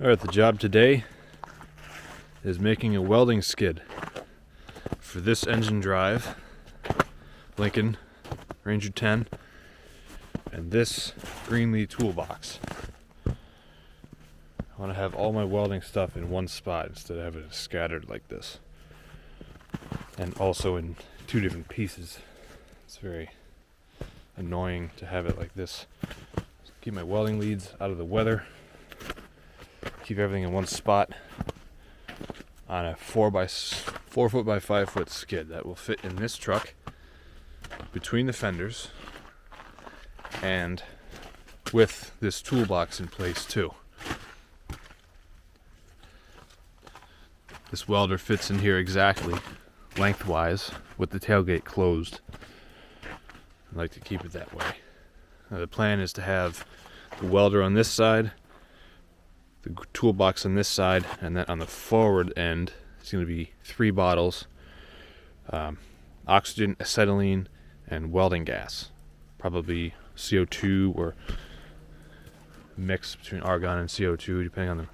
Alright, the job today is making a welding skid for this engine drive, Lincoln Ranger 10, and this Greenlee toolbox. I want to have all my welding stuff in one spot instead of having it scattered like this, and also in two different pieces. It's very annoying to have it like this. Keep my welding leads out of the weather. Keep everything in one spot on a 4 foot by 5 foot skid that will fit in this truck between the fenders and with this toolbox in place too. This welder fits in here exactly lengthwise with the tailgate closed. I like to keep it that way. Now the plan is to have the welder on this side, the toolbox on this side, and then on the forward end it's going to be 3 bottles, oxygen, acetylene, and welding gas, probably CO2 or mix between argon and CO2 depending on the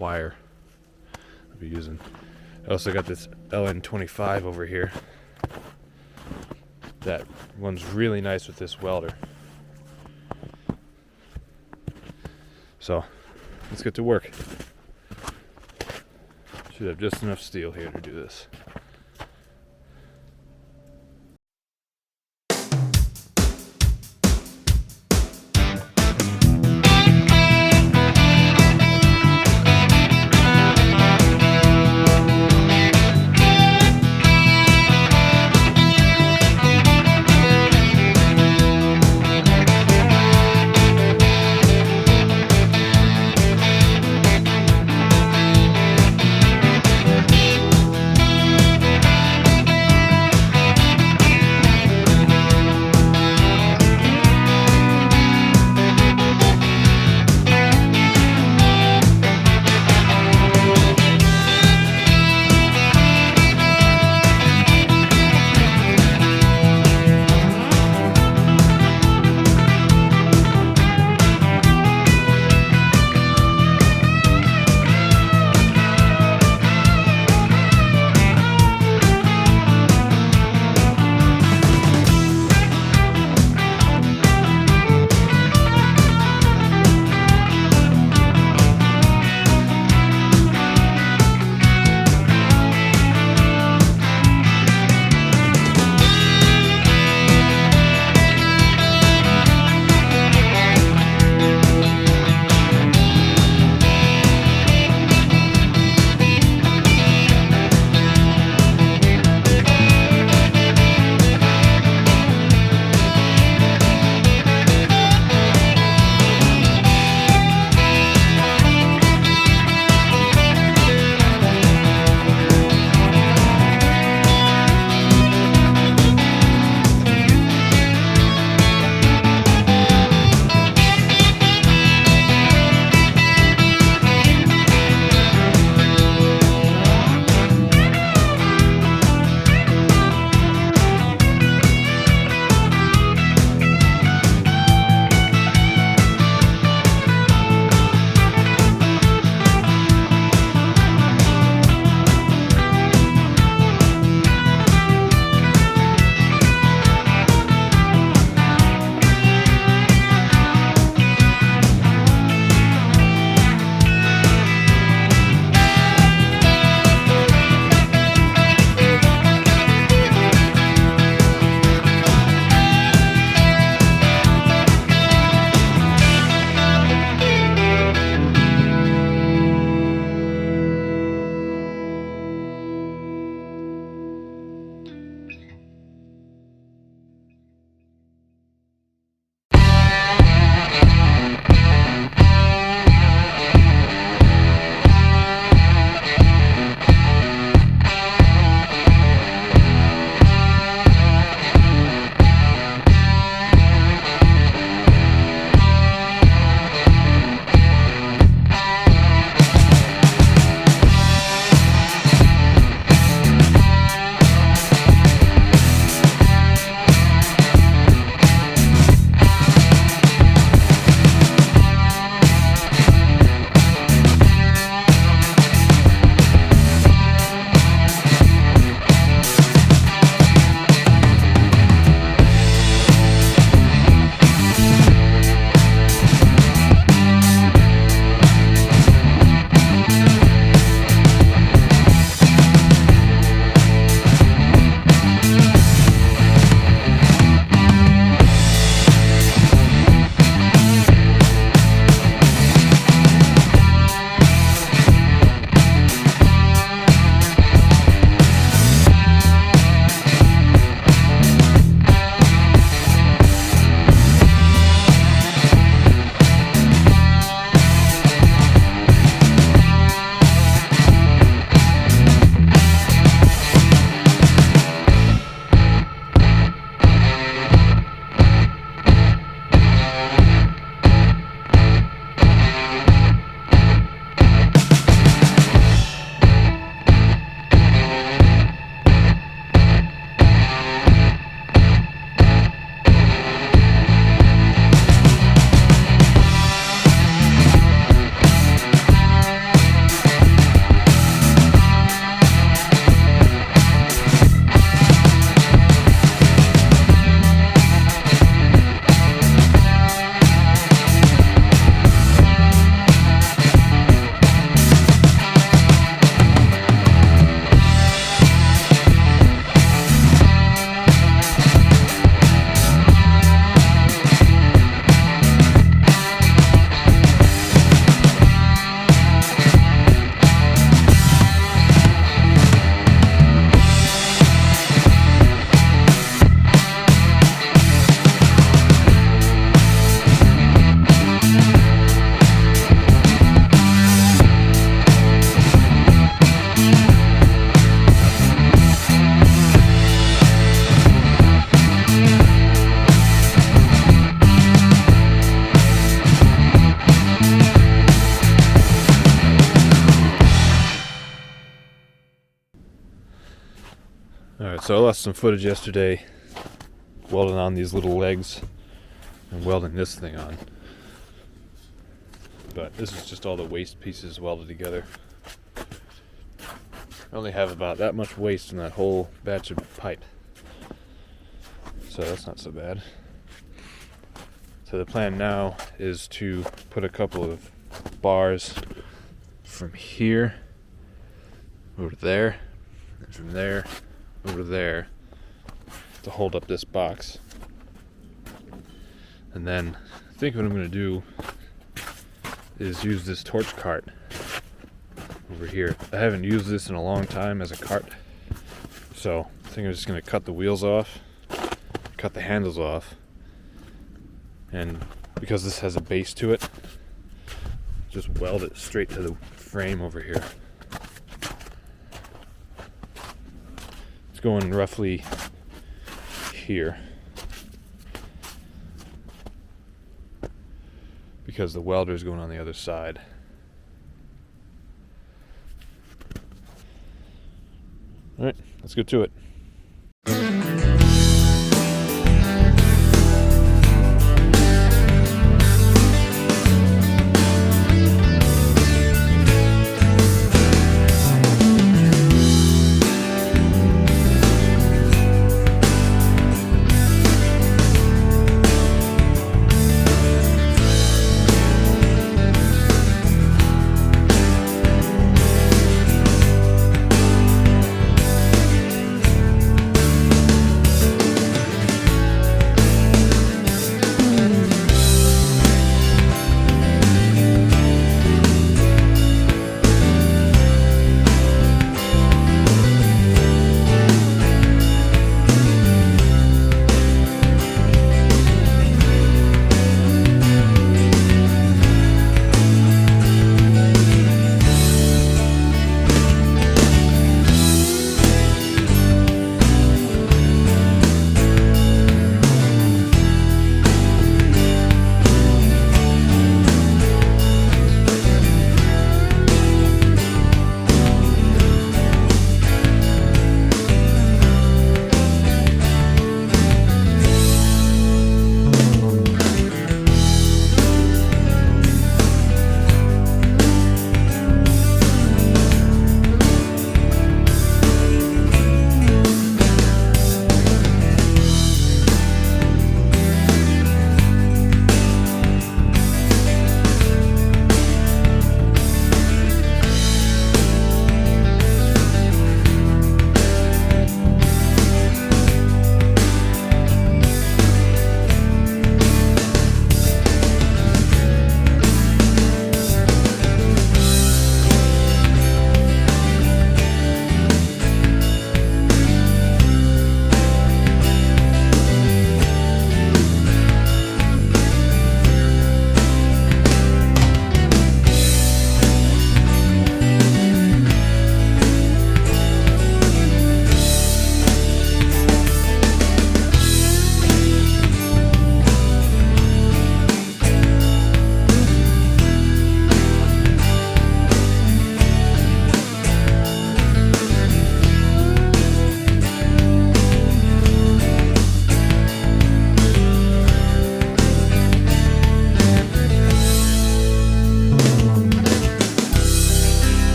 wire I'll be using. I also got this LN25 over here that runs really nice with this welder. So let's get to work. Should have just enough steel here to do this. Alright, so I lost some footage yesterday welding on these little legs and welding this thing on. But this is just all the waste pieces welded together. I only have about that much waste in that whole batch of pipe. So that's not so bad. So the plan now is to put a couple of bars from here over to there, and from there over to there to hold up this box. And then I think what I'm going to do is use this torch cart over here. I haven't used this in a long time as a cart, so I think I'm just going to cut the wheels off, cut the handles off, and because this has a base to it, just weld it straight to the frame over here. It's going roughly here because the welder is going on the other side. All right, let's get to it.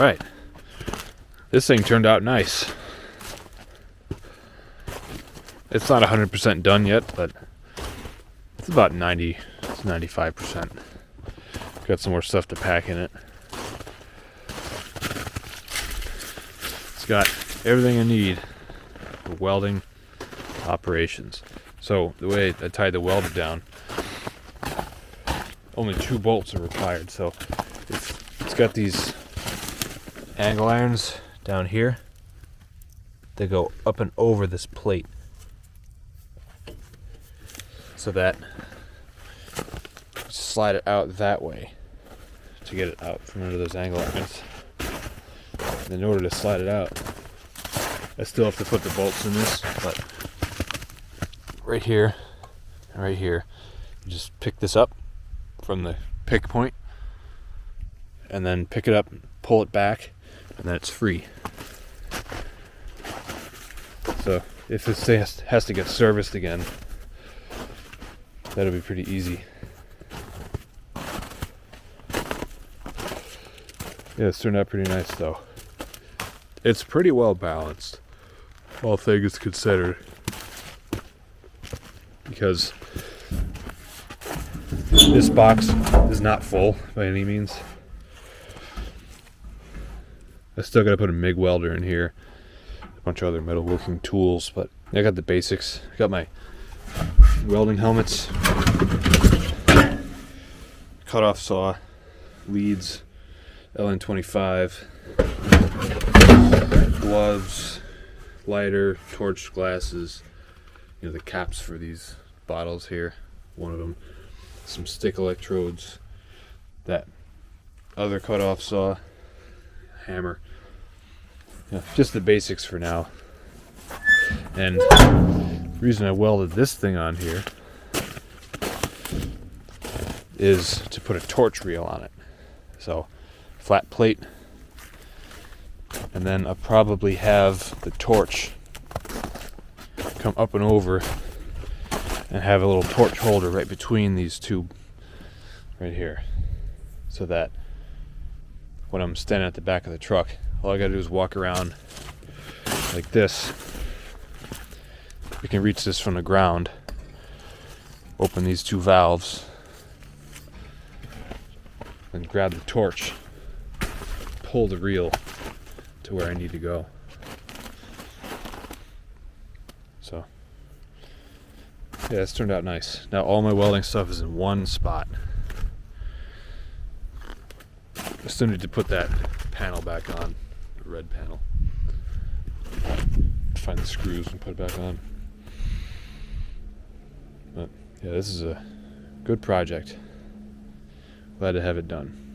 Alright, this thing turned out nice. It's not 100% done yet, but it's about 95%. Got some more stuff to pack in it. It's got everything I need for welding operations. So the way I tied the welder down, only 2 bolts are required. So it's got these angle irons down here. They go up and over this plate, so that you slide it out that way to get it out from under those angle irons. And in order to slide it out, I still have to put the bolts in this, but right here and right here, you just pick this up from the pick point and then pick it up, pull it back, and then it's free. So if this has to get serviced again, that'll be pretty easy. Yeah, it's turned out pretty nice though. It's pretty well balanced, all things considered, because this box is not full by any means. I still gotta put a MIG welder in here, a bunch of other metalworking tools, but I got the basics. I got my welding helmets, cut-off saw, leads, LN25, gloves, lighter, torch, glasses, the caps for these bottles here, one of them, some stick electrodes, that other cut-off saw, hammer. Just the basics for now. And the reason I welded this thing on here is to put a torch reel on it. So flat plate, and then I'll probably have the torch come up and over and have a little torch holder right between these two right here, so that when I'm standing at the back of the truck, all I gotta do is walk around like this. We can reach this from the ground, open these two valves, and grab the torch, pull the reel to where I need to go. So yeah, it's turned out nice. Now all my welding stuff is in one spot. I still need to put that panel back on, the red panel. Find the screws and put it back on. But yeah, this is a good project. Glad to have it done.